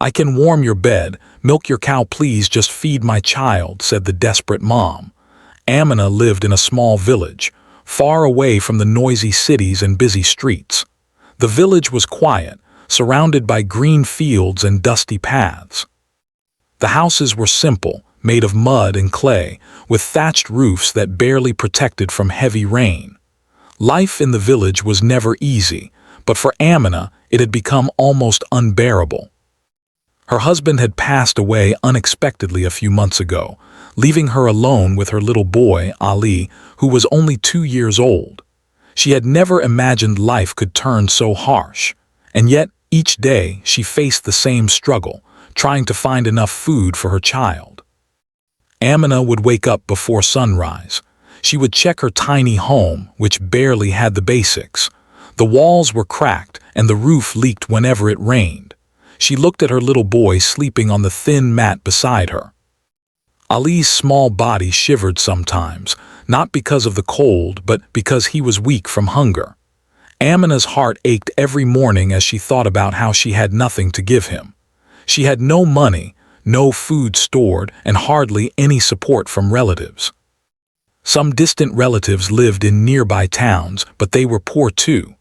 "I can warm your bed, milk your cow, please just feed my child," said the desperate mom. Amina lived in a small village, far away from the noisy cities and busy streets. The village was quiet, surrounded by green fields and dusty paths. The houses were simple, made of mud and clay, with thatched roofs that barely protected from heavy rain. Life in the village was never easy, but for Amina, it had become almost unbearable. Her husband had passed away unexpectedly a few months ago, leaving her alone with her little boy, Ali, who was only 2 years old. She had never imagined life could turn so harsh, and yet each day she faced the same struggle, trying to find enough food for her child. Amina would wake up before sunrise. She would check her tiny home, which barely had the basics. The walls were cracked and the roof leaked whenever it rained. She looked at her little boy sleeping on the thin mat beside her. Ali's small body shivered sometimes, not because of the cold, but because he was weak from hunger. Amina's heart ached every morning as she thought about how she had nothing to give him. She had no money, no food stored, and hardly any support from relatives. Some distant relatives lived in nearby towns, but they were poor too.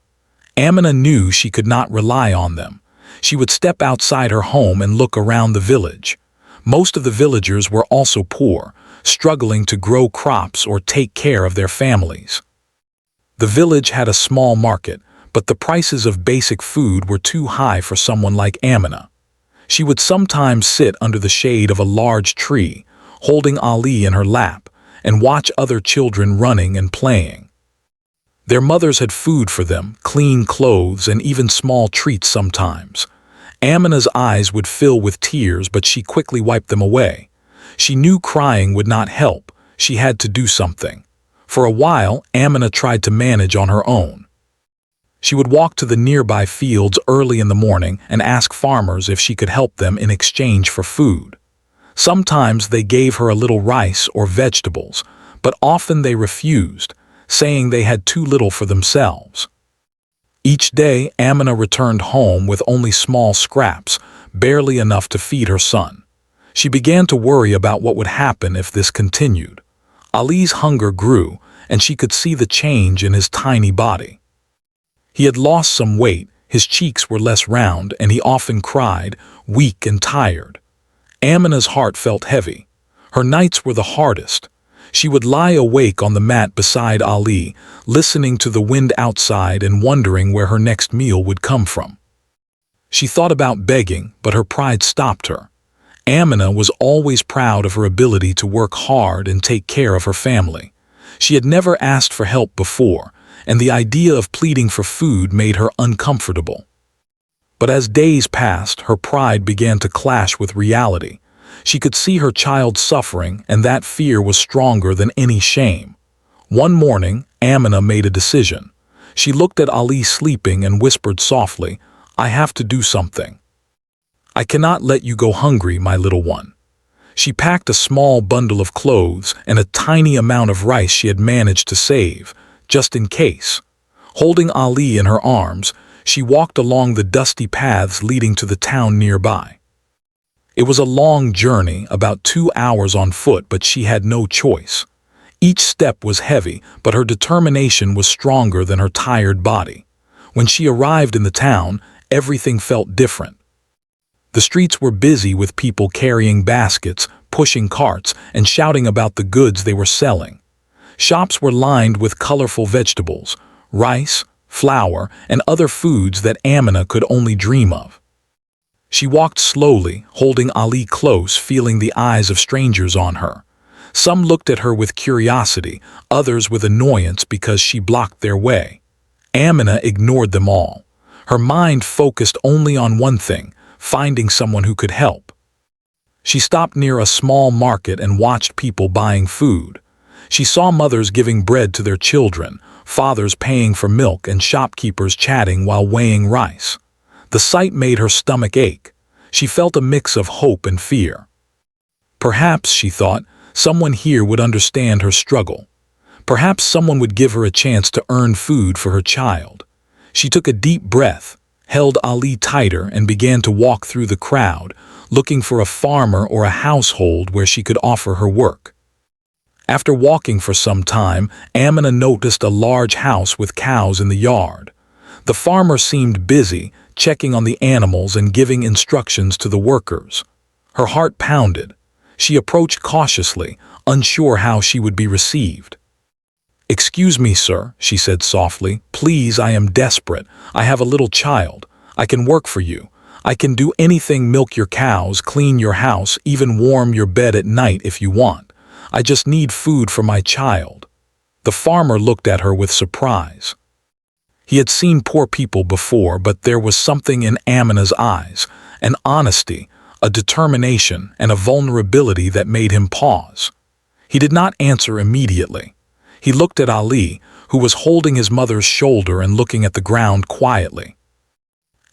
Amina knew she could not rely on them. She would step outside her home and look around the village. Most of the villagers were also poor, struggling to grow crops or take care of their families. The village had a small market, but the prices of basic food were too high for someone like Amina. She would sometimes sit under the shade of a large tree, holding Ali in her lap, and watch other children running and playing. Their mothers had food for them, clean clothes, and even small treats sometimes. Amina's eyes would fill with tears, but she quickly wiped them away. She knew crying would not help. She had to do something. For a while, Amina tried to manage on her own. She would walk to the nearby fields early in the morning and ask farmers if she could help them in exchange for food. Sometimes they gave her a little rice or vegetables, but often they refused, saying they had too little for themselves. Each day, Amina returned home with only small scraps, barely enough to feed her son. She began to worry about what would happen if this continued. Ali's hunger grew, and she could see the change in his tiny body. He had lost some weight, his cheeks were less round, and he often cried, weak and tired. Amina's heart felt heavy. Her nights were the hardest. She would lie awake on the mat beside Ali, listening to the wind outside and wondering where her next meal would come from. She thought about begging, but her pride stopped her. Amina was always proud of her ability to work hard and take care of her family. She had never asked for help before, and the idea of pleading for food made her uncomfortable. But as days passed, her pride began to clash with reality. She could see her child suffering, and that fear was stronger than any shame. One morning, Amina made a decision. She looked at Ali sleeping and whispered softly, "I have to do something. I cannot let you go hungry, my little one." She packed a small bundle of clothes and a tiny amount of rice she had managed to save, just in case. Holding Ali in her arms, she walked along the dusty paths leading to the town nearby. It was a long journey, about 2 hours on foot, but she had no choice. Each step was heavy, but her determination was stronger than her tired body. When she arrived in the town, everything felt different. The streets were busy with people carrying baskets, pushing carts, and shouting about the goods they were selling. Shops were lined with colorful vegetables, rice, flour, and other foods that Amina could only dream of. She walked slowly, holding Ali close, feeling the eyes of strangers on her. Some looked at her with curiosity, others with annoyance because she blocked their way. Amina ignored them all. Her mind focused only on one thing, finding someone who could help. She stopped near a small market and watched people buying food. She saw mothers giving bread to their children, fathers paying for milk, and shopkeepers chatting while weighing rice. The sight made her stomach ache. She felt a mix of hope and fear. Perhaps, she thought, someone here would understand her struggle. Perhaps someone would give her a chance to earn food for her child. She took a deep breath. held Ali tighter and began to walk through the crowd, looking for a farmer or a household where she could offer her work. After walking for some time, Amina noticed a large house with cows in the yard. The farmer seemed busy, checking on the animals and giving instructions to the workers. Her heart pounded. She approached cautiously, unsure how she would be received. "Excuse me, sir," she said softly. "Please, I am desperate. I have a little child. I can work for you. I can do anything: milk your cows, clean your house, even warm your bed at night if you want. I just need food for my child." The farmer looked at her with surprise. He had seen poor people before, but there was something in Amina's eyes, an honesty, a determination, and a vulnerability that made him pause. He did not answer immediately. He looked at Ali, who was holding his mother's shoulder and looking at the ground quietly.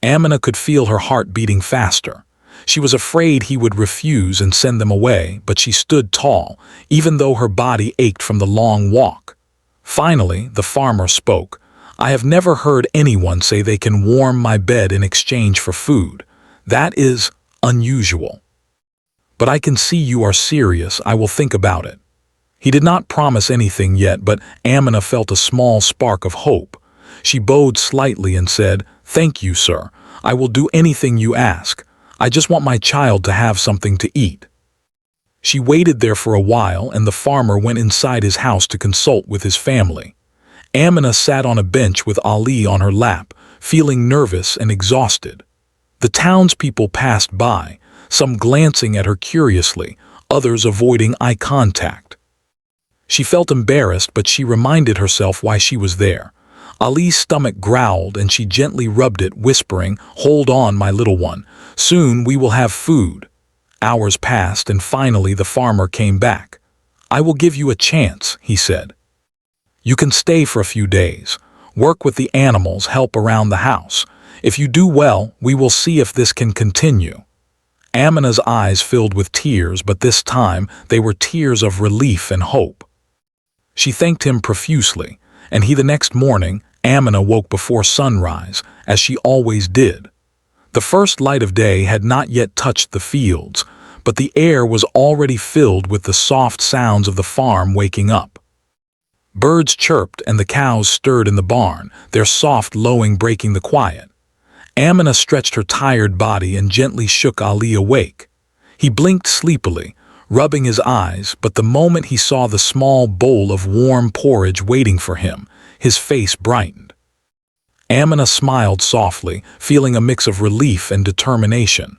Amina could feel her heart beating faster. She was afraid he would refuse and send them away, but she stood tall, even though her body ached from the long walk. Finally, the farmer spoke. "I have never heard anyone say they can warm my bed in exchange for food. That is unusual. But I can see you are serious. I will think about it." He did not promise anything yet, but Amina felt a small spark of hope. She bowed slightly and said, "Thank you, sir. I will do anything you ask. I just want my child to have something to eat." She waited there for a while, and the farmer went inside his house to consult with his family. Amina sat on a bench with Ali on her lap, feeling nervous and exhausted. The townspeople passed by, some glancing at her curiously, others avoiding eye contact. She felt embarrassed, but she reminded herself why she was there. Ali's stomach growled and she gently rubbed it, whispering, "Hold on, my little one. Soon we will have food." Hours passed and finally the farmer came back. "I will give you a chance," he said. "You can stay for a few days. Work with the animals, help around the house. If you do well, we will see if this can continue." Amina's eyes filled with tears, but this time they were tears of relief and hope. She thanked him profusely, and the next morning, Amina woke before sunrise, as she always did. The first light of day had not yet touched the fields, but the air was already filled with the soft sounds of the farm waking up. Birds chirped and the cows stirred in the barn, their soft lowing breaking the quiet. Amina stretched her tired body and gently shook Ali awake. He blinked sleepily, rubbing his eyes, but the moment he saw the small bowl of warm porridge waiting for him, his face brightened. Amina smiled softly, feeling a mix of relief and determination.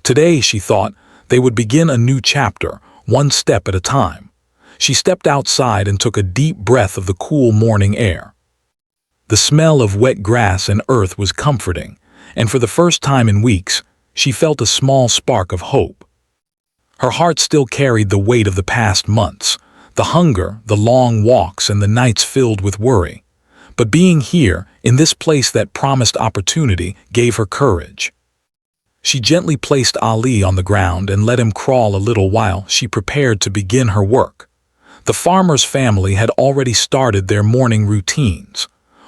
Today, she thought, they would begin a new chapter, one step at a time. She stepped outside and took a deep breath of the cool morning air. The smell of wet grass and earth was comforting, and for the first time in weeks, she felt a small spark of hope. Her heart still carried the weight of the past months, the hunger, the long walks, and the nights filled with worry. But being here, in this place that promised opportunity, gave her courage. She gently placed Ali on the ground and let him crawl a little while she prepared to begin her work. The farmer's family had already started their morning routines.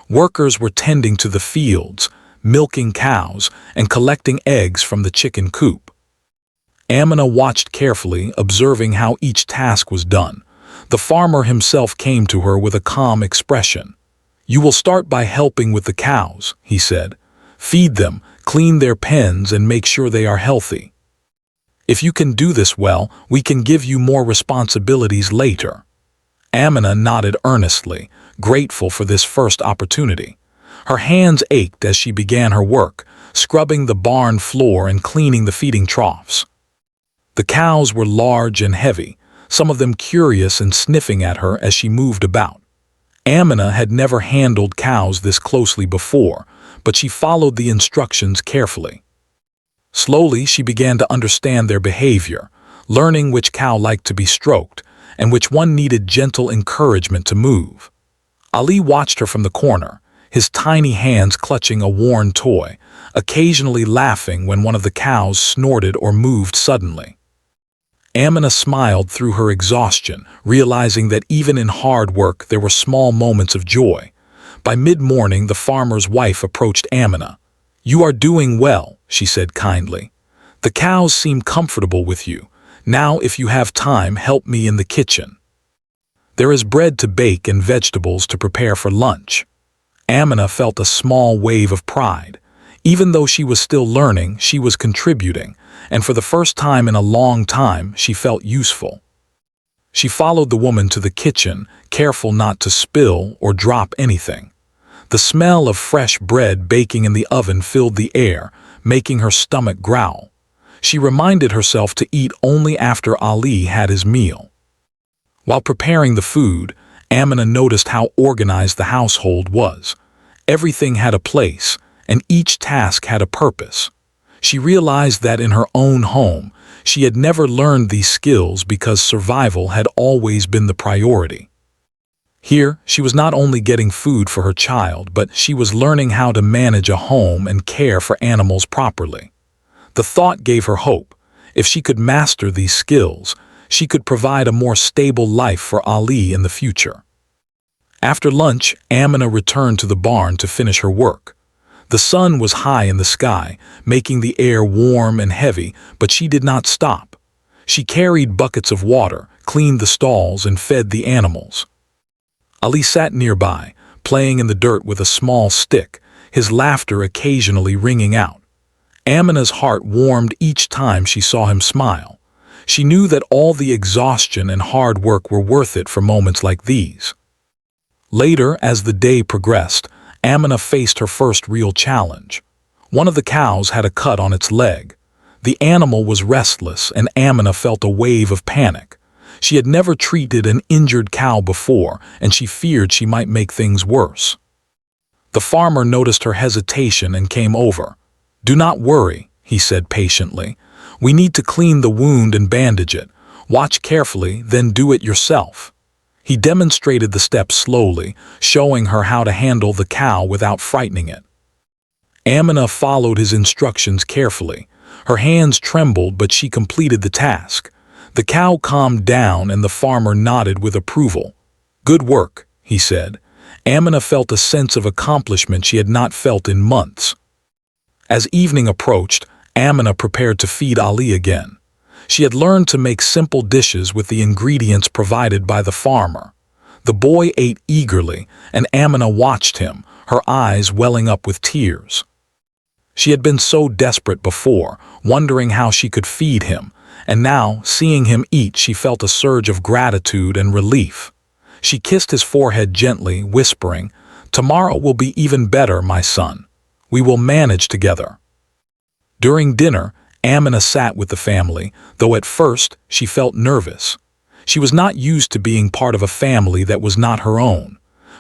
Workers were tending to the fields, milking cows, and collecting eggs from the chicken coop. Amina watched carefully, observing how each task was done. The farmer himself came to her with a calm expression. "You will start by helping with the cows," he said. "Feed them, clean their pens, and make sure they are healthy. If you can do this well, we can give you more responsibilities later." Amina nodded earnestly, grateful for this first opportunity. Her hands ached as she began her work, scrubbing the barn floor and cleaning the feeding troughs. The cows were large and heavy, some of them curious and sniffing at her as she moved about. Amina had never handled cows this closely before, but she followed the instructions carefully. Slowly, she began to understand their behavior, learning which cow liked to be stroked and which one needed gentle encouragement to move. Ali watched her from the corner, his tiny hands clutching a worn toy, occasionally laughing when one of the cows snorted or moved suddenly. Amina smiled through her exhaustion, realizing that even in hard work there were small moments of joy. By mid-morning, the farmer's wife approached Amina. "You are doing well," she said kindly. "The cows seem comfortable with you. Now if you have time, help me in the kitchen. There is bread to bake and vegetables to prepare for lunch." Amina felt a small wave of pride. Even though she was still learning, she was contributing, and for the first time in a long time, she felt useful. She followed the woman to the kitchen, careful not to spill or drop anything. The smell of fresh bread baking in the oven filled the air, making her stomach growl. She reminded herself to eat only after Ali had his meal. While preparing the food, Amina noticed how organized the household was. Everything had a place, and each task had a purpose. She realized that in her own home, she had never learned these skills because survival had always been the priority. Here, she was not only getting food for her child, but she was learning how to manage a home and care for animals properly. The thought gave her hope. If she could master these skills, she could provide a more stable life for Ali in the future. After lunch, Amina returned to the barn to finish her work. The sun was high in the sky, making the air warm and heavy, but she did not stop. She carried buckets of water, cleaned the stalls, and fed the animals. Ali sat nearby, playing in the dirt with a small stick, his laughter occasionally ringing out. Amina's heart warmed each time she saw him smile. She knew that all the exhaustion and hard work were worth it for moments like these. Later, as the day progressed, Amina faced her first real challenge. One of the cows had a cut on its leg. The animal was restless, and Amina felt a wave of panic. She had never treated an injured cow before, and she feared she might make things worse. The farmer noticed her hesitation and came over. "Do not worry," he said patiently. "We need to clean the wound and bandage it. Watch carefully, then do it yourself." He demonstrated the steps slowly, showing her how to handle the cow without frightening it. Amina followed his instructions carefully. Her hands trembled, but she completed the task. The cow calmed down, and the farmer nodded with approval. "Good work," he said. Amina felt a sense of accomplishment she had not felt in months. As evening approached, Amina prepared to feed Ali again. She had learned to make simple dishes with the ingredients provided by the farmer. The boy ate eagerly, and Amina watched him, her eyes welling up with tears. She had been so desperate before, wondering how she could feed him, and now, seeing him eat, she felt a surge of gratitude and relief. She kissed his forehead gently, whispering, "Tomorrow will be even better, my son. We will manage together." During dinner, Amina sat with the family, though at first she felt nervous. She was not used to being part of a family that was not her own.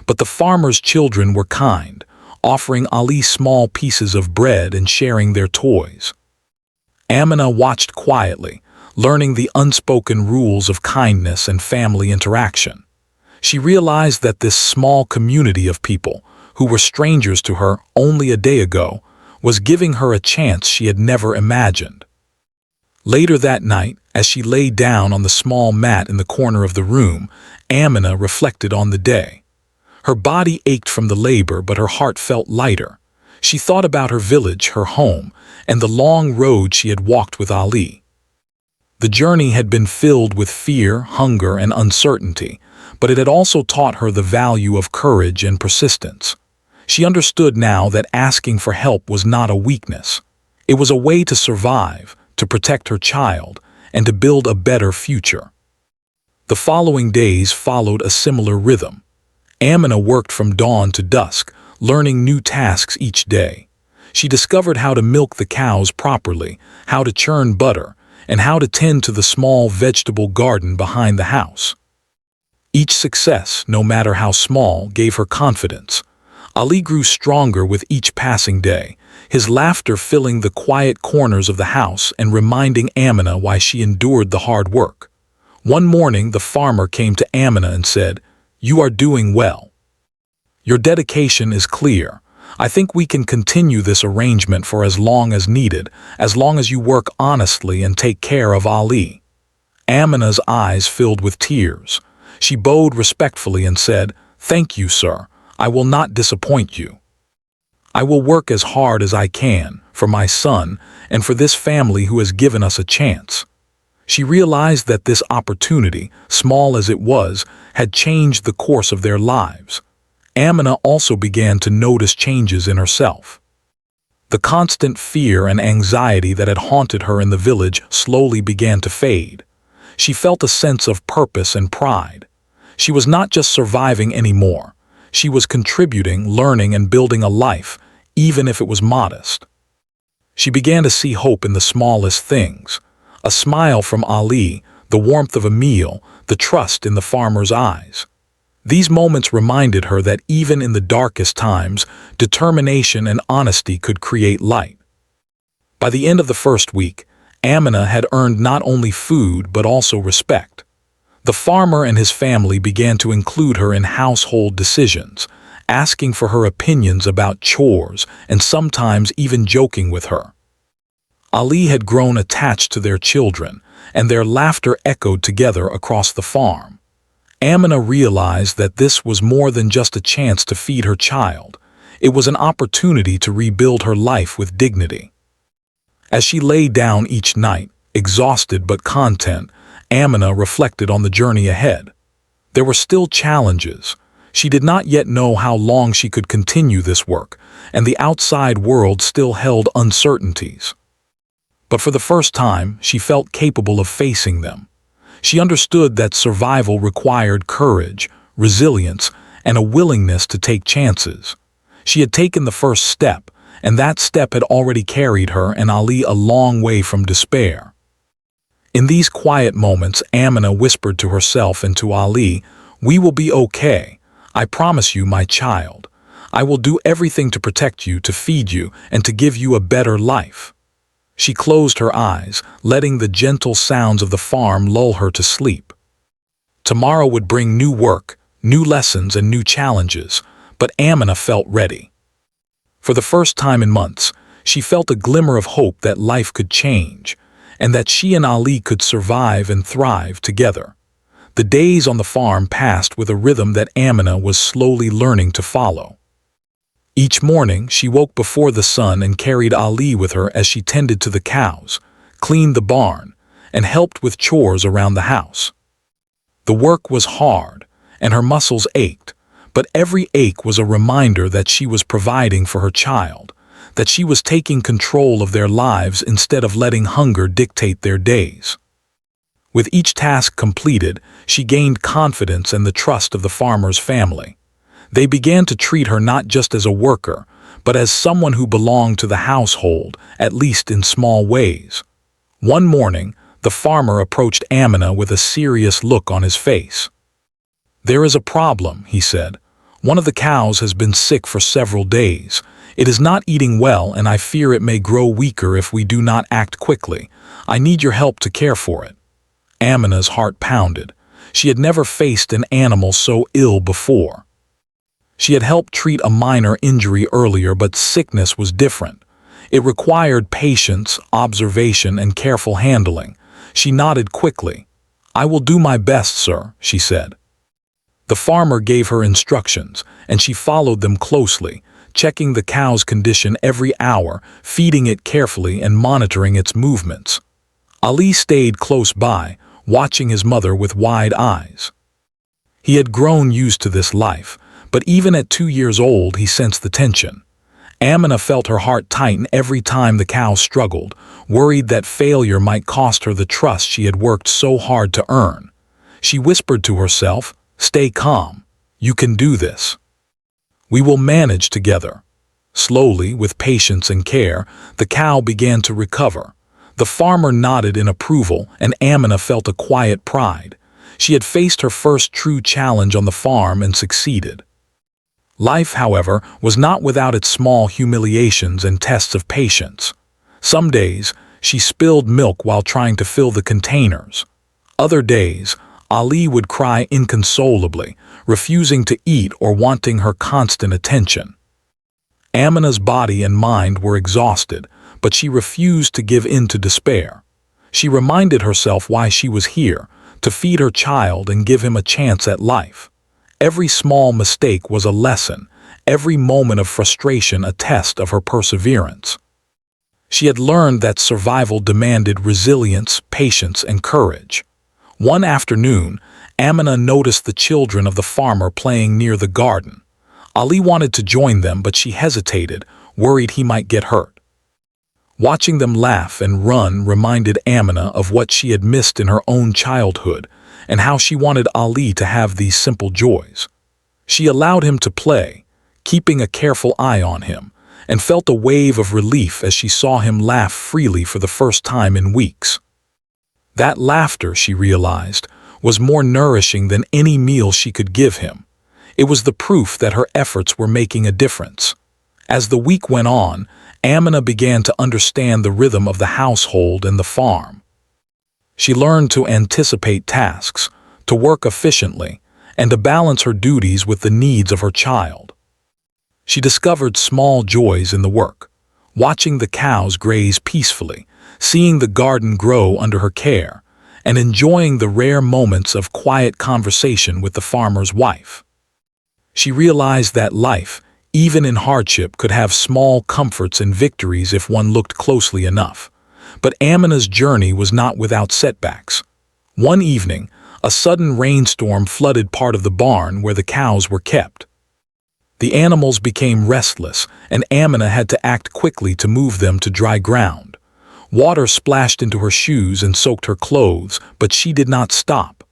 But the farmer's children were kind, offering Ali small pieces of bread and sharing their toys. Amina watched quietly, learning the unspoken rules of kindness and family interaction. She realized that this small community of people, who were strangers to her only a day ago, was giving her a chance she had never imagined. Later that night, as she lay down on the small mat in the corner of the room, Amina reflected on the day. Her body ached from the labor, but her heart felt lighter. She thought about her village, her home, and the long road she had walked with Ali. The journey had been filled with fear, hunger, and uncertainty, but it had also taught her the value of courage and persistence. She understood now that asking for help was not a weakness. It was a way to survive, to protect her child, and to build a better future. The following days followed a similar rhythm. Amina worked from dawn to dusk, learning new tasks each day. She discovered how to milk the cows properly, how to churn butter, and how to tend to the small vegetable garden behind the house. Each success, no matter how small, gave her confidence. Ali grew stronger with each passing day, his laughter filling the quiet corners of the house and reminding Amina why she endured the hard work. One morning, the farmer came to Amina and said, "You are doing well. Your dedication is clear. I think we can continue this arrangement for as long as needed, as long as you work honestly and take care of Ali." Amina's eyes filled with tears. She bowed respectfully and said, "Thank you, sir. I will not disappoint you." I will work as hard as I can for my son and for this family who has given us a chance. She realized that this opportunity, small as it was, had changed the course of their lives. Amina also began to notice changes in herself. The constant fear and anxiety that had haunted her in the village slowly began to fade. She felt a sense of purpose and pride. She was not just surviving anymore. She was contributing, learning, and building a life, even if it was modest. She began to see hope in the smallest things. A smile from Ali, the warmth of a meal, the trust in the farmer's eyes. These moments reminded her that even in the darkest times, determination and honesty could create light. By the end of the first week, Amina had earned not only food but also respect. The farmer and his family began to include her in household decisions, asking for her opinions about chores and sometimes even joking with her. Ali had grown attached to their children, and their laughter echoed together across the farm. Amina realized that this was more than just a chance to feed her child. It was an opportunity to rebuild her life with dignity. As she lay down each night, exhausted but content, Amina reflected on the journey ahead. There were still challenges. She did not yet know how long she could continue this work, and the outside world still held uncertainties. But for the first time, she felt capable of facing them. She understood that survival required courage, resilience, and a willingness to take chances. She had taken the first step, and that step had already carried her and Ali a long way from despair. In these quiet moments, Amina whispered to herself and to Ali, "We will be okay. I promise you, my child. I will do everything to protect you, to feed you, and to give you a better life." She closed her eyes, letting the gentle sounds of the farm lull her to sleep. Tomorrow would bring new work, new lessons, and new challenges, but Amina felt ready. For the first time in months, she felt a glimmer of hope that life could change, and that she and Ali could survive and thrive together. The days on the farm passed with a rhythm that Amina was slowly learning to follow. Each morning, she woke before the sun and carried Ali with her as she tended to the cows, cleaned the barn, and helped with chores around the house. The work was hard, and her muscles ached, but every ache was a reminder that she was providing for her child, that she was taking control of their lives instead of letting hunger dictate their days. With each task completed, she gained confidence and the trust of the farmer's family. They began to treat her not just as a worker, but as someone who belonged to the household, at least in small ways. One morning, the farmer approached Amina with a serious look on his face. "There is a problem," he said. "One of the cows has been sick for several days. It is not eating well, and I fear it may grow weaker if we do not act quickly. I need your help to care for it." Amina's heart pounded. She had never faced an animal so ill before. She had helped treat a minor injury earlier, but sickness was different. It required patience, observation, and careful handling. She nodded quickly. "I will do my best, sir," she said. The farmer gave her instructions, and she followed them closely, checking the cow's condition every hour, feeding it carefully and monitoring its movements. Ali stayed close by, watching his mother with wide eyes. He had grown used to this life, but even at 2 years old he sensed the tension. Amina felt her heart tighten every time the cow struggled, worried that failure might cost her the trust she had worked so hard to earn. She whispered to herself, "Stay calm. You can do this. We will manage together." Slowly, with patience and care, the cow began to recover. The farmer nodded in approval, and Amina felt a quiet pride. She had faced her first true challenge on the farm and succeeded. Life, however, was not without its small humiliations and tests of patience. Some days, she spilled milk while trying to fill the containers. Other days, Ali would cry inconsolably, refusing to eat or wanting her constant attention. Amina's body and mind were exhausted, but she refused to give in to despair. She reminded herself why she was here, to feed her child and give him a chance at life. Every small mistake was a lesson. every moment of frustration a test of her perseverance. She had learned that survival demanded resilience, patience, and courage. One afternoon, Amina noticed the children of the farmer playing near the garden. Ali wanted to join them, but she hesitated, worried he might get hurt. Watching them laugh and run reminded Amina of what she had missed in her own childhood and how she wanted Ali to have these simple joys. She allowed him to play, keeping a careful eye on him, and felt a wave of relief as she saw him laugh freely for the first time in weeks. That laughter, she realized, was more nourishing than any meal she could give him. It was the proof that her efforts were making a difference. As the week went on, Amina began to understand the rhythm of the household and the farm. She learned to anticipate tasks, to work efficiently, and to balance her duties with the needs of her child. She discovered small joys in the work, watching the cows graze peacefully, seeing the garden grow under her care, and enjoying the rare moments of quiet conversation with the farmer's wife. She realized that life, even in hardship, could have small comforts and victories if one looked closely enough. But Amina's journey was not without setbacks. One evening, a sudden rainstorm flooded part of the barn where the cows were kept. The animals became restless, and Amina had to act quickly to move them to dry ground. Water splashed into her shoes and soaked her clothes, but she did not stop.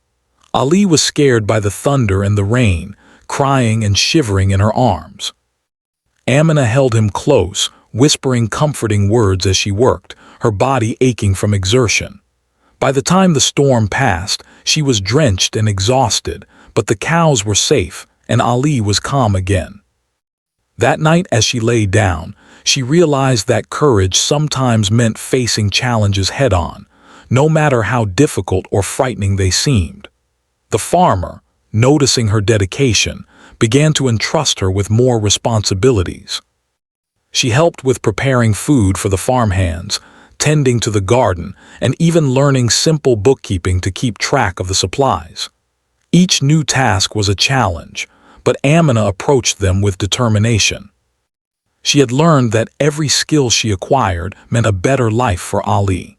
Ali was scared by the thunder and the rain, crying and shivering in her arms. Amina held him close, whispering comforting words as she worked, her body aching from exertion. By the time the storm passed, she was drenched and exhausted, but the cows were safe, and Ali was calm again. That night, as she lay down, she realized that courage sometimes meant facing challenges head-on, no matter how difficult or frightening they seemed. The farmer, noticing her dedication, began to entrust her with more responsibilities. She helped with preparing food for the farmhands, tending to the garden, and even learning simple bookkeeping to keep track of the supplies. Each new task was a challenge, but Amina approached them with determination. She had learned that every skill she acquired meant a better life for Ali.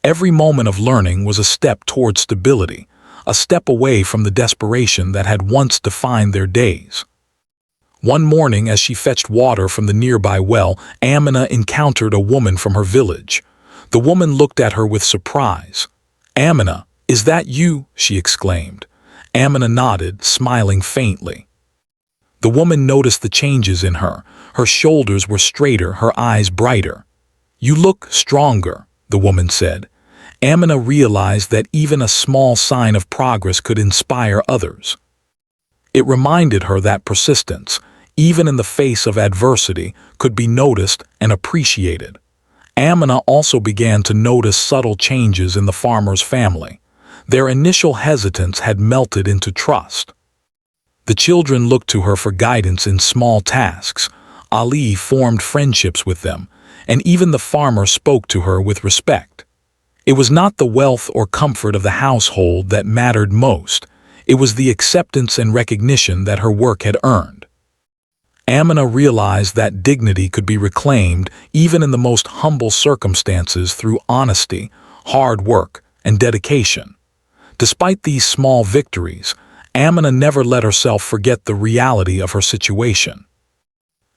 Every moment of learning was a step toward stability, a step away from the desperation that had once defined their days. One morning, as she fetched water from the nearby well, Amina encountered a woman from her village. The woman looked at her with surprise. "Amina, is that you?" she exclaimed. Amina nodded, smiling faintly. The woman noticed the changes in her. Her shoulders were straighter, her eyes brighter. "You look stronger," the woman said. Amina realized that even a small sign of progress could inspire others. It reminded her that persistence, even in the face of adversity, could be noticed and appreciated. Amina also began to notice subtle changes in the farmer's family. Their initial hesitance had melted into trust. The children looked to her for guidance in small tasks. Ali formed friendships with them, and even the farmer spoke to her with respect. It was not the wealth or comfort of the household that mattered most. It was the acceptance and recognition that her work had earned. Amina realized that dignity could be reclaimed even in the most humble circumstances through honesty, hard work, and dedication. Despite these small victories, Amina never let herself forget the reality of her situation.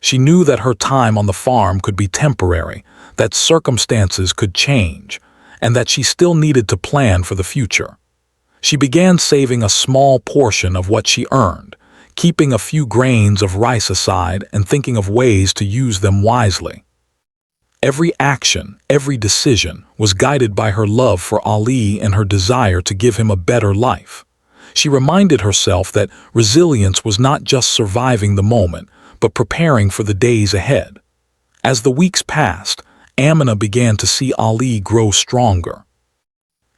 She knew that her time on the farm could be temporary, that circumstances could change, and that she still needed to plan for the future. She began saving a small portion of what she earned, keeping a few grains of rice aside and thinking of ways to use them wisely. Every action, every decision was guided by her love for Ali and her desire to give him a better life. She reminded herself that resilience was not just surviving the moment, but preparing for the days ahead. As the weeks passed, Amina began to see Ali grow stronger.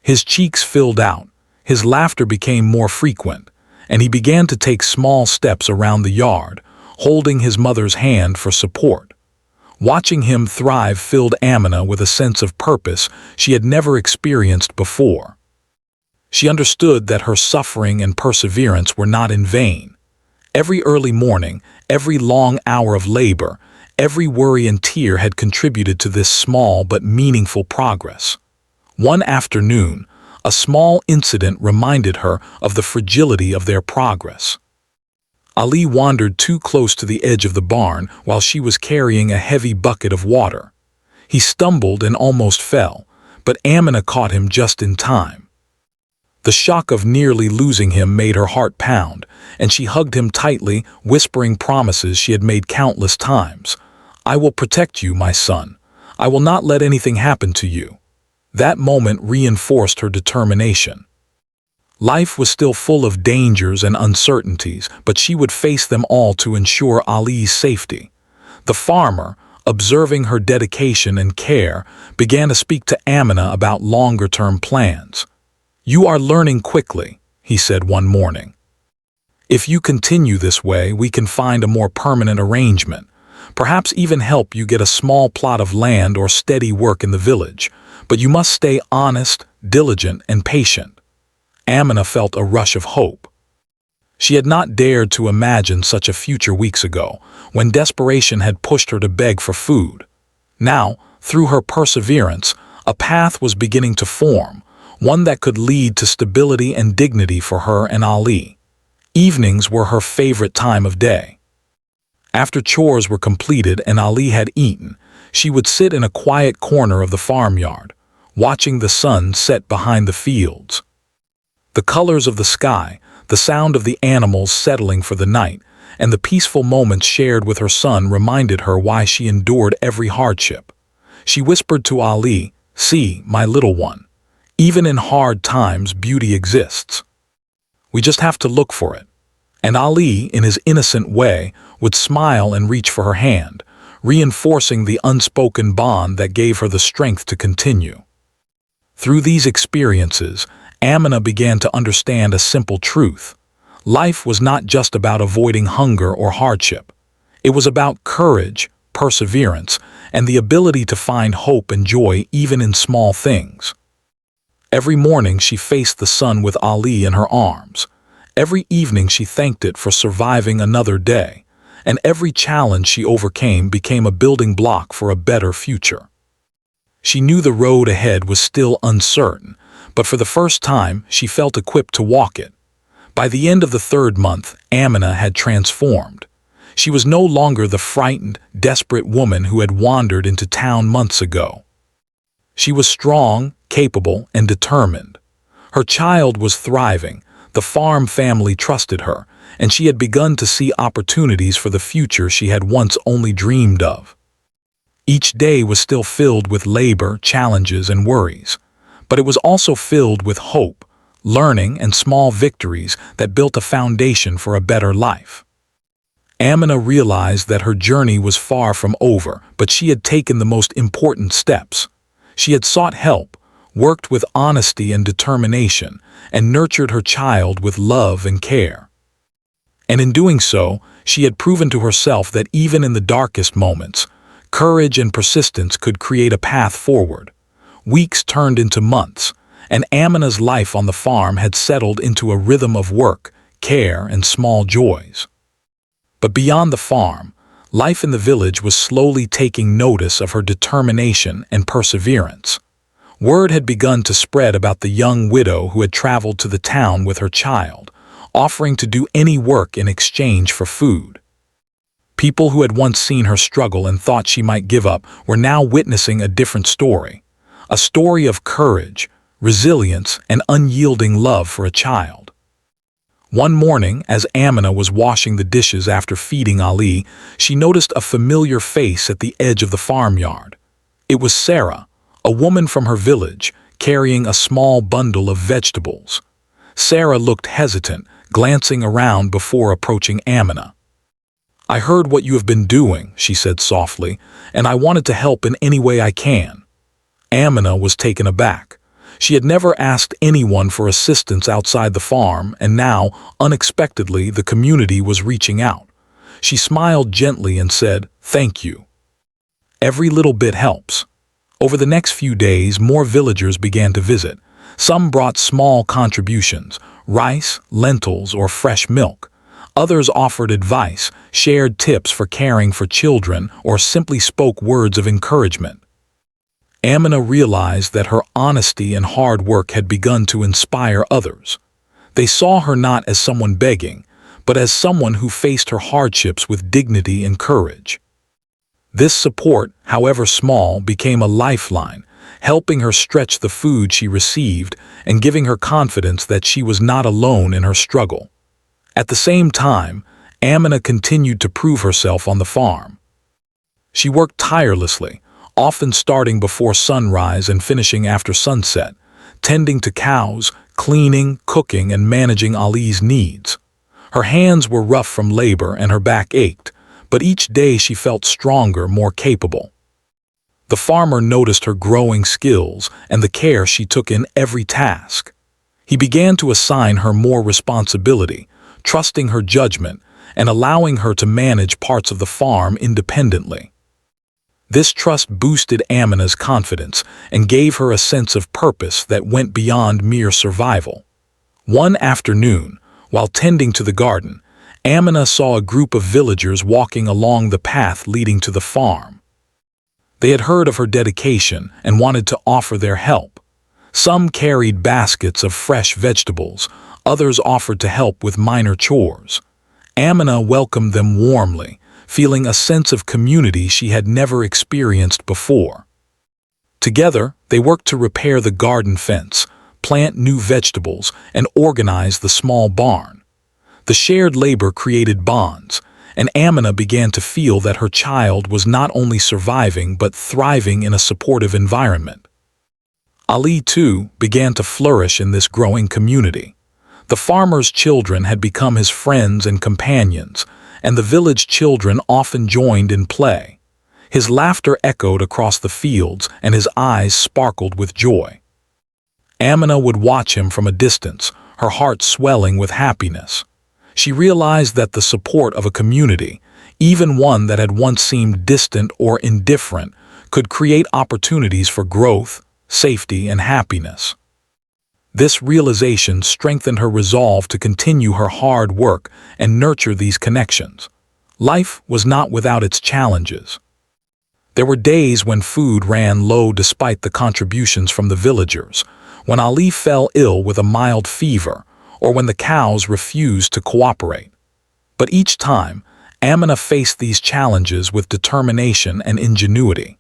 His cheeks filled out, his laughter became more frequent, and he began to take small steps around the yard, holding his mother's hand for support. Watching him thrive filled Amina with a sense of purpose she had never experienced before. She understood that her suffering and perseverance were not in vain. Every early morning, every long hour of labor, every worry and tear had contributed to this small but meaningful progress. One afternoon, a small incident reminded her of the fragility of their progress. Ali wandered too close to the edge of the barn while she was carrying a heavy bucket of water. He stumbled and almost fell, but Amina caught him just in time. The shock of nearly losing him made her heart pound, and she hugged him tightly, whispering promises she had made countless times. "I will protect you, my son. I will not let anything happen to you." That moment reinforced her determination. Life was still full of dangers and uncertainties, but she would face them all to ensure Ali's safety. The farmer, observing her dedication and care, began to speak to Amina about longer-term plans. "You are learning quickly," he said one morning. "If you continue this way, we can find a more permanent arrangement, perhaps even help you get a small plot of land or steady work in the village, but you must stay honest, diligent, and patient." Amina felt a rush of hope. She had not dared to imagine such a future weeks ago, when desperation had pushed her to beg for food. Now, through her perseverance, a path was beginning to form, one that could lead to stability and dignity for her and Ali. Evenings were her favorite time of day. After chores were completed and Ali had eaten, she would sit in a quiet corner of the farmyard, watching the sun set behind the fields. The colors of the sky, the sound of the animals settling for the night, and the peaceful moments shared with her son reminded her why she endured every hardship. She whispered to Ali, "See, my little one, even in hard times beauty exists. We just have to look for it." And Ali, in his innocent way, would smile and reach for her hand, reinforcing the unspoken bond that gave her the strength to continue. Through these experiences, Amina began to understand a simple truth. Life was not just about avoiding hunger or hardship. It was about courage, perseverance, and the ability to find hope and joy even in small things. Every morning she faced the sun with Ali in her arms. Every evening she thanked it for surviving another day, and every challenge she overcame became a building block for a better future. She knew the road ahead was still uncertain, but for the first time she felt equipped to walk it. By the end of the third month, Amina had transformed. She was no longer the frightened, desperate woman who had wandered into town months ago. She was strong, capable, and determined. Her child was thriving, the farm family trusted her, and she had begun to see opportunities for the future she had once only dreamed of. Each day was still filled with labor, challenges, and worries, but it was also filled with hope, learning, and small victories that built a foundation for a better life. Amina realized that her journey was far from over, but she had taken the most important steps. She had sought help, worked with honesty and determination, and nurtured her child with love and care. And in doing so, she had proven to herself that even in the darkest moments, courage and persistence could create a path forward. Weeks turned into months, and Amina's life on the farm had settled into a rhythm of work, care, and small joys. But beyond the farm, life in the village was slowly taking notice of her determination and perseverance. Word had begun to spread about the young widow who had traveled to the town with her child, offering to do any work in exchange for food. People who had once seen her struggle and thought she might give up were now witnessing a different story, a story of courage, resilience, and unyielding love for a child. One morning, as Amina was washing the dishes after feeding Ali, she noticed a familiar face at the edge of the farmyard. It was Sarah, a woman from her village, carrying a small bundle of vegetables. Sarah looked hesitant, glancing around before approaching Amina. "I heard what you have been doing," she said softly, "and I wanted to help in any way I can." Amina was taken aback. She had never asked anyone for assistance outside the farm, and now, unexpectedly, the community was reaching out. She smiled gently and said, "Thank you. Every little bit helps." Over the next few days, more villagers began to visit. Some brought small contributions, rice, lentils, or fresh milk. Others offered advice, shared tips for caring for children, or simply spoke words of encouragement. Amina realized that her honesty and hard work had begun to inspire others. They saw her not as someone begging, but as someone who faced her hardships with dignity and courage. This support, however small, became a lifeline, helping her stretch the food she received and giving her confidence that she was not alone in her struggle. At the same time, Amina continued to prove herself on the farm. She worked tirelessly, often starting before sunrise and finishing after sunset, tending to cows, cleaning, cooking, and managing Ali's needs. Her hands were rough from labor and her back ached, but each day she felt stronger, more capable. The farmer noticed her growing skills and the care she took in every task. He began to assign her more responsibility, trusting her judgment and allowing her to manage parts of the farm independently. This trust boosted Amina's confidence and gave her a sense of purpose that went beyond mere survival. One afternoon, while tending to the garden, Amina saw a group of villagers walking along the path leading to the farm. They had heard of her dedication and wanted to offer their help. Some carried baskets of fresh vegetables, others offered to help with minor chores. Amina welcomed them warmly, feeling a sense of community she had never experienced before. Together, they worked to repair the garden fence, plant new vegetables, and organize the small barn. The shared labor created bonds, and Amina began to feel that her child was not only surviving but thriving in a supportive environment. Ali, too, began to flourish in this growing community. The farmer's children had become his friends and companions, and the village children often joined in play. His laughter echoed across the fields, and his eyes sparkled with joy. Amina would watch him from a distance, her heart swelling with happiness. She realized that the support of a community, even one that had once seemed distant or indifferent, could create opportunities for growth, safety, and happiness. This realization strengthened her resolve to continue her hard work and nurture these connections. Life was not without its challenges. There were days when food ran low despite the contributions from the villagers, when Ali fell ill with a mild fever, or when the cows refused to cooperate. But each time, Amina faced these challenges with determination and ingenuity.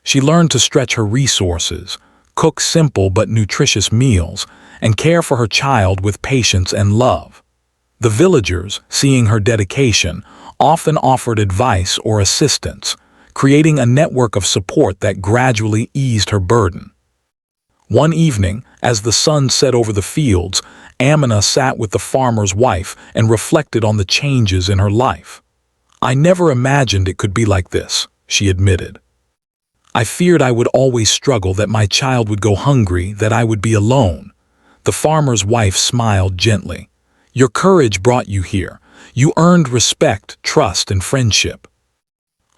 She learned to stretch her resources, cook simple but nutritious meals, and care for her child with patience and love. The villagers, seeing her dedication, often offered advice or assistance, creating a network of support that gradually eased her burden. One evening, as the sun set over the fields, Amina sat with the farmer's wife and reflected on the changes in her life. "I never imagined it could be like this," she admitted. "I feared I would always struggle, that my child would go hungry, that I would be alone." The farmer's wife smiled gently. "Your courage brought you here. You earned respect, trust, and friendship.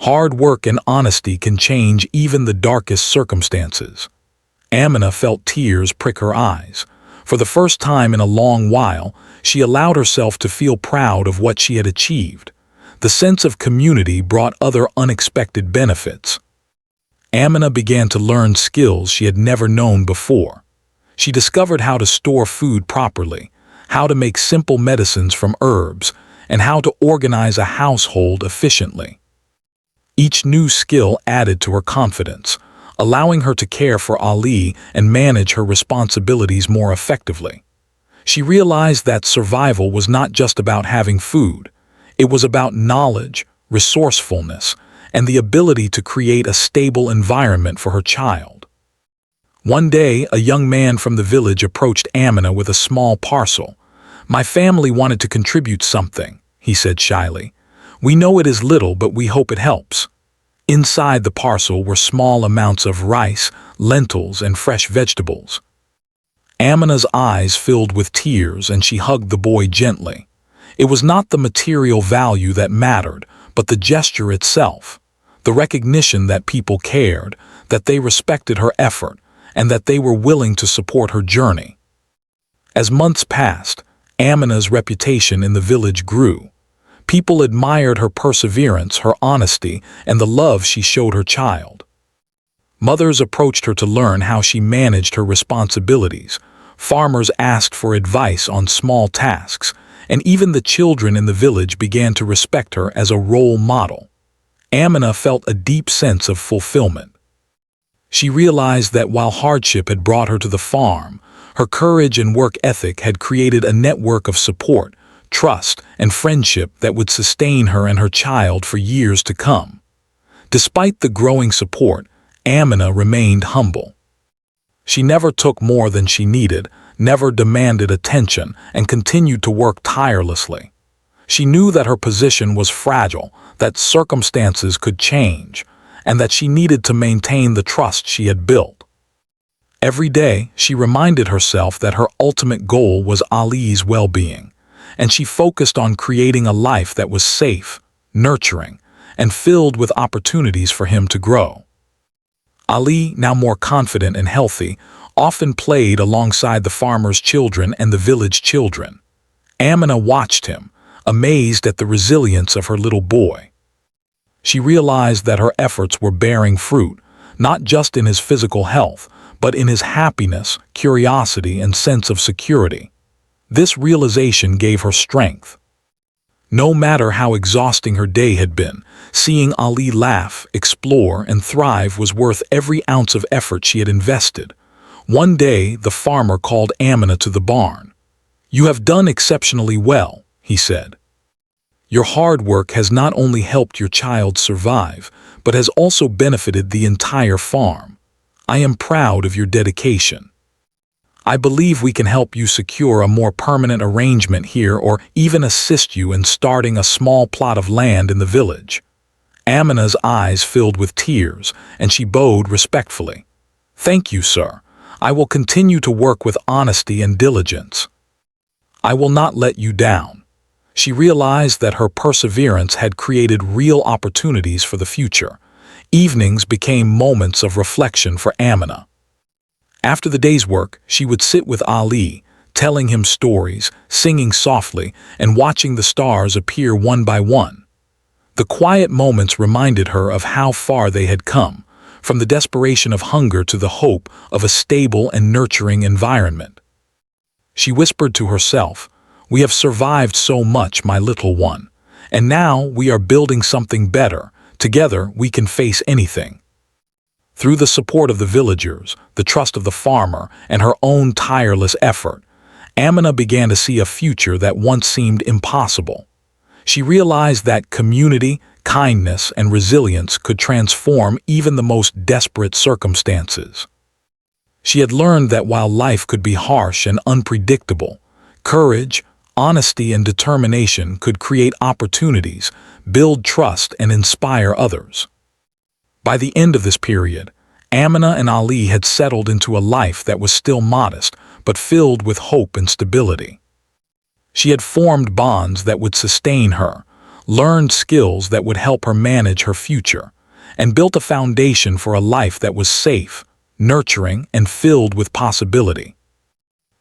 Hard work and honesty can change even the darkest circumstances." Amina felt tears prick her eyes. For the first time in a long while, she allowed herself to feel proud of what she had achieved. The sense of community brought other unexpected benefits. Amina began to learn skills she had never known before. She discovered how to store food properly, how to make simple medicines from herbs, and how to organize a household efficiently. Each new skill added to her confidence, allowing her to care for Ali and manage her responsibilities more effectively. She realized that survival was not just about having food. It was about knowledge, resourcefulness, and the ability to create a stable environment for her child. One day, a young man from the village approached Amina with a small parcel. "My family wanted to contribute something," he said shyly. "We know it is little, but we hope it helps." Inside the parcel were small amounts of rice, lentils, and fresh vegetables. Amina's eyes filled with tears, and she hugged the boy gently. It was not the material value that mattered, but the gesture itself, the recognition that people cared, that they respected her effort, and that they were willing to support her journey. As months passed, Amina's reputation in the village grew. People admired her perseverance, her honesty, and the love she showed her child. Mothers approached her to learn how she managed her responsibilities. Farmers asked for advice on small tasks, and even the children in the village began to respect her as a role model. Amina felt a deep sense of fulfillment. She realized that while hardship had brought her to the farm, her courage and work ethic had created a network of support, trust, and friendship that would sustain her and her child for years to come. Despite the growing support, Amina remained humble. She never took more than she needed, never demanded attention, and continued to work tirelessly. She knew that her position was fragile, that circumstances could change, and that she needed to maintain the trust she had built. Every day, she reminded herself that her ultimate goal was Ali's well-being, and she focused on creating a life that was safe, nurturing, and filled with opportunities for him to grow. Ali, now more confident and healthy, often played alongside the farmer's children and the village children. Amina watched him, amazed at the resilience of her little boy. She realized that her efforts were bearing fruit, not just in his physical health, but in his happiness, curiosity, and sense of security. This realization gave her strength. No matter how exhausting her day had been, seeing Ali laugh, explore, and thrive was worth every ounce of effort she had invested. One day, the farmer called Amina to the barn. "You have done exceptionally well," he said. "Your hard work has not only helped your child survive, but has also benefited the entire farm. I am proud of your dedication. I believe we can help you secure a more permanent arrangement here or even assist you in starting a small plot of land in the village." Amina's eyes filled with tears, and she bowed respectfully. "Thank you, sir. I will continue to work with honesty and diligence. I will not let you down." She realized that her perseverance had created real opportunities for the future. Evenings became moments of reflection for Amina. After the day's work, she would sit with Ali, telling him stories, singing softly, and watching the stars appear one by one. The quiet moments reminded her of how far they had come, from the desperation of hunger to the hope of a stable and nurturing environment. She whispered to herself, "We have survived so much, my little one, and now we are building something better. Together we can face anything." Through the support of the villagers, the trust of the farmer, and her own tireless effort, Amina began to see a future that once seemed impossible. She realized that community, kindness, and resilience could transform even the most desperate circumstances. She had learned that while life could be harsh and unpredictable, courage, honesty, and determination could create opportunities, build trust, and inspire others. By the end of this period, Amina and Ali had settled into a life that was still modest, but filled with hope and stability. She had formed bonds that would sustain her, learned skills that would help her manage her future, and built a foundation for a life that was safe, nurturing, and filled with possibility.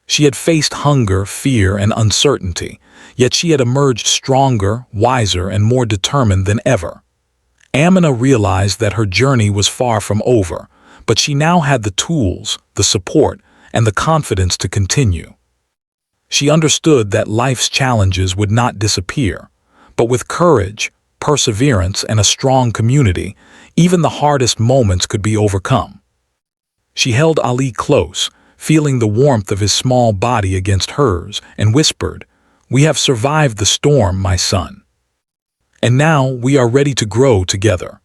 She had faced hunger, fear, and uncertainty, yet she had emerged stronger, wiser, and more determined than ever. Amina realized that her journey was far from over, but she now had the tools, the support, and the confidence to continue. She understood that life's challenges would not disappear, but with courage, perseverance, and a strong community, even the hardest moments could be overcome. She held Ali close, feeling the warmth of his small body against hers, and whispered, "We have survived the storm, my son. And now we are ready to grow together."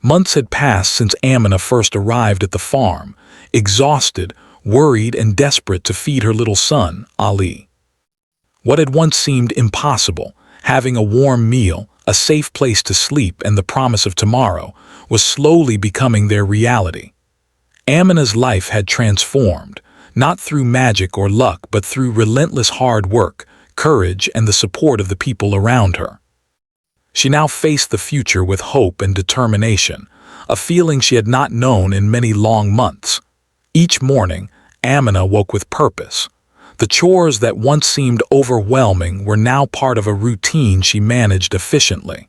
Months had passed since Amina first arrived at the farm, exhausted, worried, and desperate to feed her little son, Ali. What had once seemed impossible, having a warm meal, a safe place to sleep, and the promise of tomorrow, was slowly becoming their reality. Amina's life had transformed, not through magic or luck, but through relentless hard work, courage, and the support of the people around her. She now faced the future with hope and determination, a feeling she had not known in many long months. Each morning, Amina woke with purpose. The chores that once seemed overwhelming were now part of a routine she managed efficiently.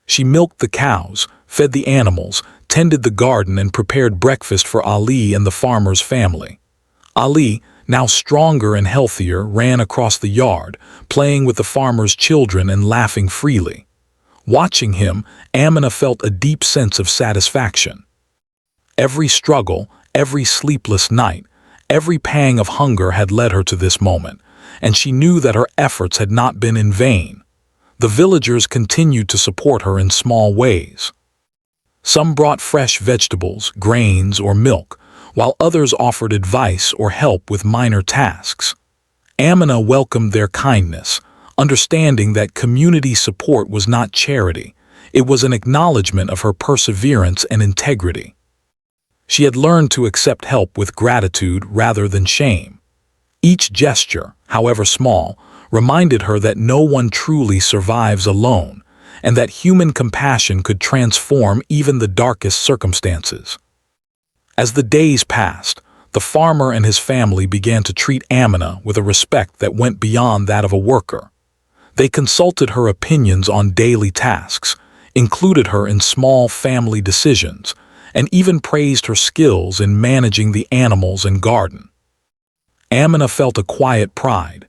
She milked the cows, fed the animals, tended the garden, and prepared breakfast for Ali and the farmer's family. Ali, now stronger and healthier, ran across the yard, playing with the farmer's children and laughing freely. Watching him, Amina felt a deep sense of satisfaction. Every struggle, every sleepless night, every pang of hunger had led her to this moment, and she knew that her efforts had not been in vain. The villagers continued to support her in small ways. Some brought fresh vegetables, grains, or milk, while others offered advice or help with minor tasks. Amina welcomed their kindness, understanding that community support was not charity, it was an acknowledgement of her perseverance and integrity. She had learned to accept help with gratitude rather than shame. Each gesture, however small, reminded her that no one truly survives alone, and that human compassion could transform even the darkest circumstances. As the days passed, the farmer and his family began to treat Amina with a respect that went beyond that of a worker. They consulted her opinions on daily tasks, included her in small family decisions, and even praised her skills in managing the animals and garden. Amina felt a quiet pride.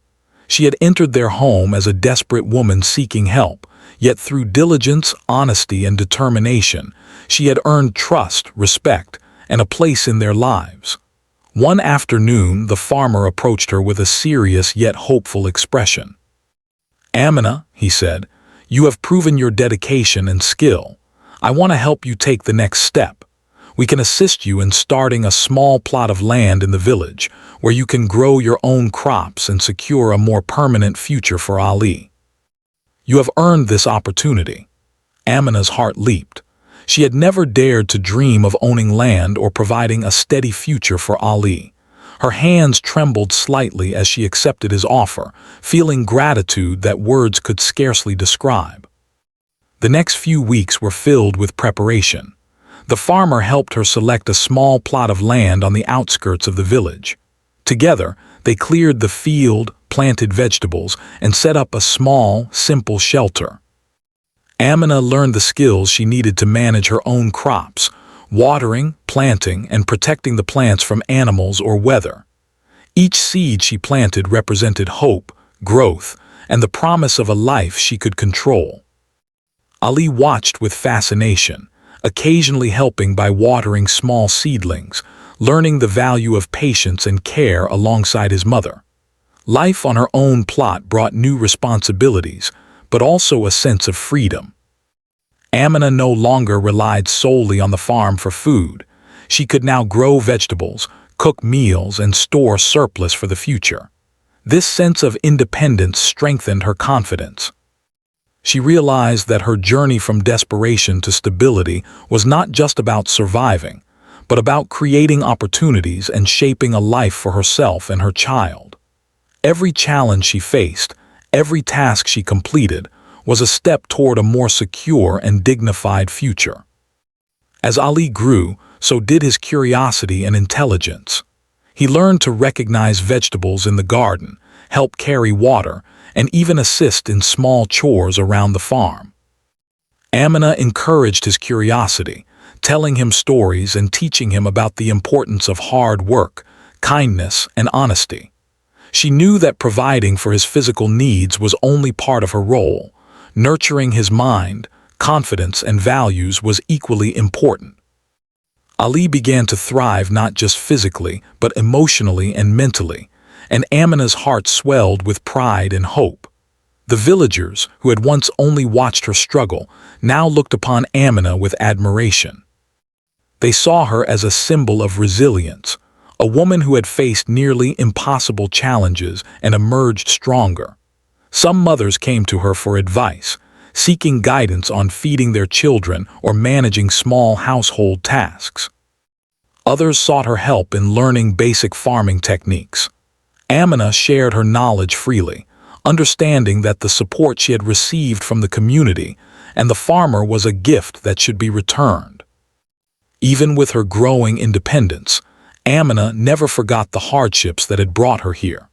She had entered their home as a desperate woman seeking help, yet through diligence, honesty, and determination, she had earned trust, respect, and a place in their lives. One afternoon, the farmer approached her with a serious yet hopeful expression. "Amina," he said, "you have proven your dedication and skill. I want to help you take the next step. We can assist you in starting a small plot of land in the village where you can grow your own crops and secure a more permanent future for Ali. You have earned this opportunity." Amina's heart leaped. She had never dared to dream of owning land or providing a steady future for Ali. Her hands trembled slightly as she accepted his offer, feeling gratitude that words could scarcely describe. The next few weeks were filled with preparation. The farmer helped her select a small plot of land on the outskirts of the village. Together, they cleared the field, planted vegetables, and set up a small, simple shelter. Amina learned the skills she needed to manage her own crops, watering, planting, and protecting the plants from animals or weather. Each seed she planted represented hope, growth, and the promise of a life she could control. Ali watched with fascination, occasionally helping by watering small seedlings, learning the value of patience and care alongside his mother. Life on her own plot brought new responsibilities, but also a sense of freedom. Amina no longer relied solely on the farm for food. She could now grow vegetables, cook meals, and store surplus for the future. This sense of independence strengthened her confidence. She realized that her journey from desperation to stability was not just about surviving, but about creating opportunities and shaping a life for herself and her child. Every challenge she faced, every task she completed, was a step toward a more secure and dignified future. As Ali grew, so did his curiosity and intelligence. He learned to recognize vegetables in the garden, help carry water, and even assist in small chores around the farm. Amina encouraged his curiosity, telling him stories and teaching him about the importance of hard work, kindness, and honesty. She knew that providing for his physical needs was only part of her role. Nurturing his mind, confidence, and values was equally important. Ali began to thrive not just physically, but emotionally and mentally, and Amina's heart swelled with pride and hope. The villagers, who had once only watched her struggle, now looked upon Amina with admiration. They saw her as a symbol of resilience, a woman who had faced nearly impossible challenges and emerged stronger. Some mothers came to her for advice, seeking guidance on feeding their children or managing small household tasks. Others sought her help in learning basic farming techniques. Amina shared her knowledge freely, understanding that the support she had received from the community and the farmer was a gift that should be returned. Even with her growing independence, Amina never forgot the hardships that had brought her here.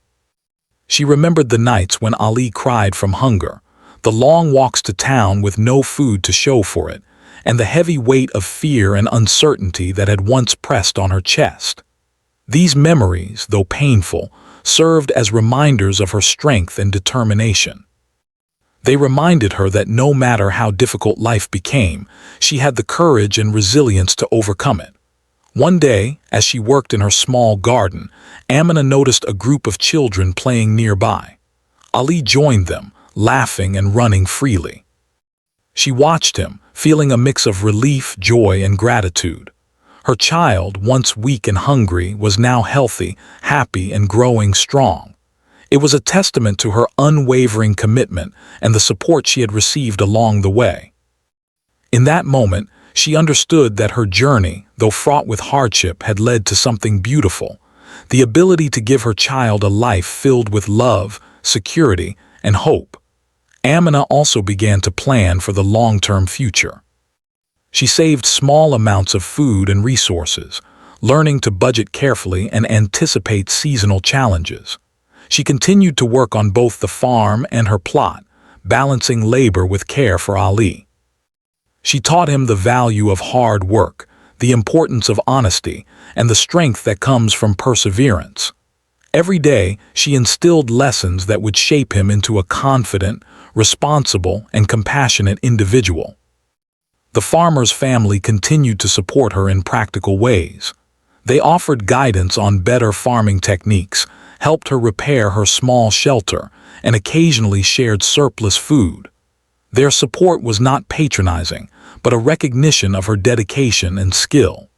She remembered the nights when Ali cried from hunger, the long walks to town with no food to show for it, and the heavy weight of fear and uncertainty that had once pressed on her chest. These memories, though painful, served as reminders of her strength and determination. They reminded her that no matter how difficult life became, she had the courage and resilience to overcome it. One day, as she worked in her small garden, Amina noticed a group of children playing nearby. Ali joined them, laughing and running freely. She watched him, feeling a mix of relief, joy, and gratitude. Her child, once weak and hungry, was now healthy, happy, and growing strong. It was a testament to her unwavering commitment and the support she had received along the way. In that moment, she understood that her journey, though fraught with hardship, had led to something beautiful, the ability to give her child a life filled with love, security, and hope. Amina also began to plan for the long-term future. She saved small amounts of food and resources, learning to budget carefully and anticipate seasonal challenges. She continued to work on both the farm and her plot, balancing labor with care for Ali. She taught him the value of hard work, the importance of honesty, and the strength that comes from perseverance. Every day, she instilled lessons that would shape him into a confident, responsible, and compassionate individual. The farmer's family continued to support her in practical ways. They offered guidance on better farming techniques, helped her repair her small shelter, and occasionally shared surplus food. Their support was not patronizing, but a recognition of her dedication and skill.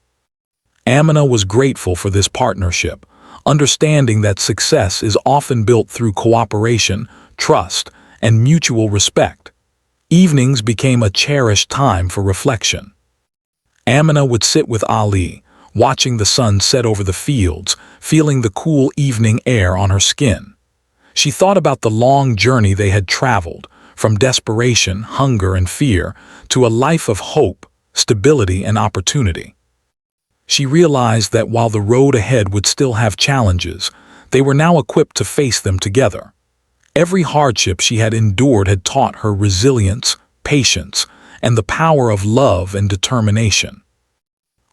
Amina was grateful for this partnership, understanding that success is often built through cooperation, trust, and mutual respect. Evenings became a cherished time for reflection. Amina would sit with Ali, watching the sun set over the fields, feeling the cool evening air on her skin. She thought about the long journey they had traveled, from desperation, hunger, and fear, to a life of hope, stability, and opportunity. She realized that while the road ahead would still have challenges, they were now equipped to face them together. Every hardship she had endured had taught her resilience, patience, and the power of love and determination.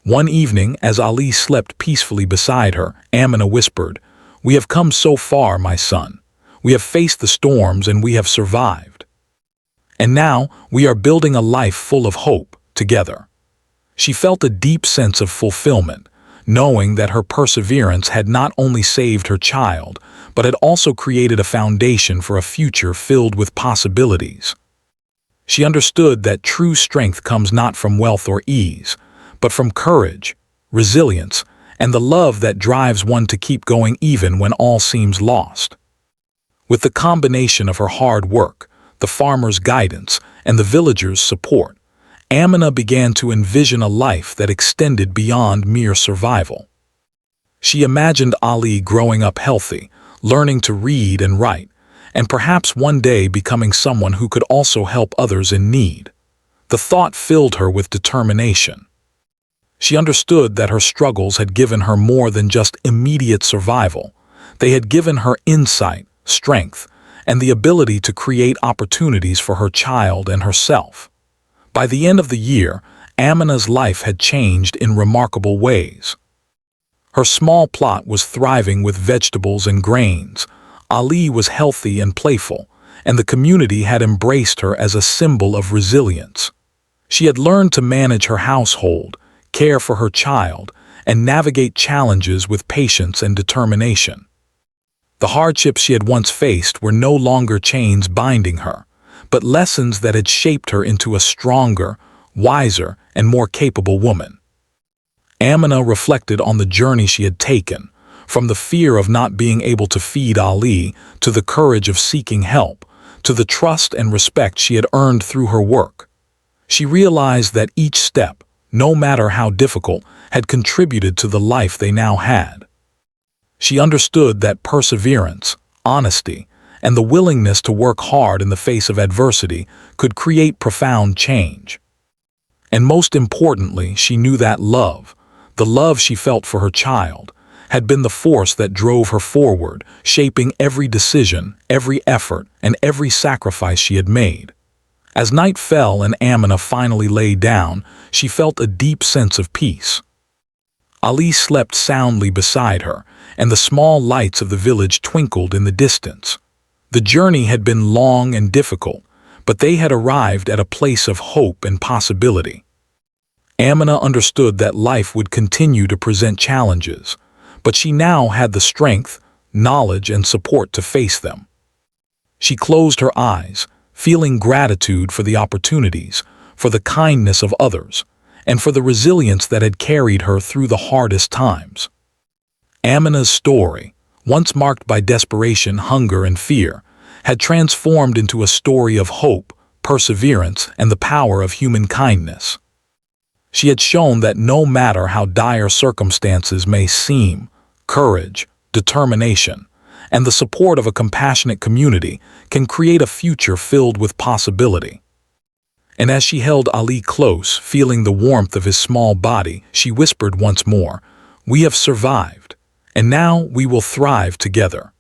One evening, as Ali slept peacefully beside her, Amina whispered, "We have come so far, my son. We have faced the storms and we have survived. And now we are building a life full of hope together." She felt a deep sense of fulfillment, knowing that her perseverance had not only saved her child, but had also created a foundation for a future filled with possibilities. She understood that true strength comes not from wealth or ease, but from courage, resilience, and the love that drives one to keep going even when all seems lost. With the combination of her hard work, the farmer's guidance, and the villagers' support, Amina began to envision a life that extended beyond mere survival. She imagined Ali growing up healthy, learning to read and write, and perhaps one day becoming someone who could also help others in need. The thought filled her with determination. She understood that her struggles had given her more than just immediate survival. They had given her insight, strength, and the ability to create opportunities for her child and herself. By the end of the year, Amina's life had changed in remarkable ways. Her small plot was thriving with vegetables and grains, Ali was healthy and playful, and the community had embraced her as a symbol of resilience. She had learned to manage her household, care for her child, and navigate challenges with patience and determination. The hardships she had once faced were no longer chains binding her, but lessons that had shaped her into a stronger, wiser, and more capable woman. Amina reflected on the journey she had taken, from the fear of not being able to feed Ali, to the courage of seeking help, to the trust and respect she had earned through her work. She realized that each step, no matter how difficult, had contributed to the life they now had. She understood that perseverance, honesty, and the willingness to work hard in the face of adversity could create profound change. And most importantly, she knew that love, the love she felt for her child, had been the force that drove her forward, shaping every decision, every effort, and every sacrifice she had made. As night fell and Amina finally lay down, she felt a deep sense of peace. Ali slept soundly beside her, and the small lights of the village twinkled in the distance. The journey had been long and difficult, but they had arrived at a place of hope and possibility. Amina understood that life would continue to present challenges, but she now had the strength, knowledge, and support to face them. She closed her eyes, feeling gratitude for the opportunities, for the kindness of others, and for the resilience that had carried her through the hardest times. Amina's story, once marked by desperation, hunger, and fear, had transformed into a story of hope, perseverance, and the power of human kindness. She had shown that no matter how dire circumstances may seem, courage, determination, and the support of a compassionate community can create a future filled with possibility. And as she held Ali close, feeling the warmth of his small body, she whispered once more, "We have survived, and now we will thrive together."